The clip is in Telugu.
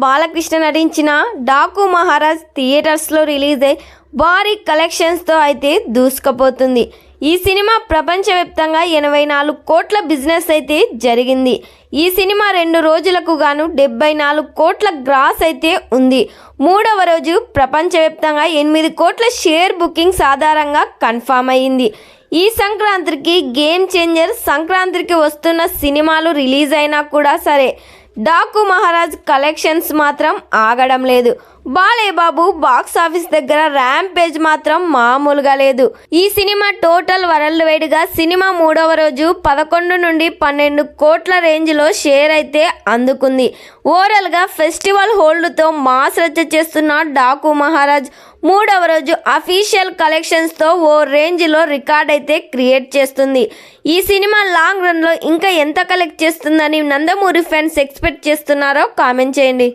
బాలకృష్ణ నటించిన డాకు మహారాజ్ థియేటర్స్లో రిలీజ్ అయ్యి భారీ కలెక్షన్స్తో అయితే దూసుకుపోతుంది. ఈ సినిమా ప్రపంచవ్యాప్తంగా 84 కోట్ల బిజినెస్ అయితే జరిగింది. ఈ సినిమా 2 రోజులకు గాను 74 కోట్ల గ్రాస్ అయితే ఉంది. 3వ రోజు ప్రపంచవ్యాప్తంగా 8 కోట్ల షేర్ బుకింగ్స్ ఆధారంగా కన్ఫామ్ అయ్యింది. ఈ సంక్రాంతికి గేమ్ చేంజర్. సంక్రాంతికి వస్తున్న సినిమాలు రిలీజ్ అయినా కూడా సరే డాకు మహారాజ్ కలెక్షన్స్ మాత్రం ఆగడం లేదు. బాలయ్య బాబు బాక్స్ ఆఫీస్ దగ్గర ర్యాంపేజ్ మాత్రం మామూలుగా లేదు. ఈ సినిమా టోటల్ వరల్డ్ వైడ్ గా సినిమా 3వ రోజు 11 నుండి 12 కోట్ల రేంజ్ లో షేర్ అయితే అందుకుంది. ఓవరాల్ గా ఫెస్టివల్ హోల్డ్ తో మాస్ రచ్చ చేస్తున్న డాకు మహారాజ్ 3వ రోజు అఫీషియల్ కలెక్షన్స్ తో ఓ రేంజ్ లో రికార్డ్ అయితే క్రియేట్ చేస్తుంది. ఈ సినిమా లాంగ్ రన్ లో ఇంకా ఎంత కలెక్ట్ చేస్తుందని నందమూరి ఫ్యాన్స్ ఎక్స్పెక్ట్ చేస్తున్నారో కామెంట్ చేయండి.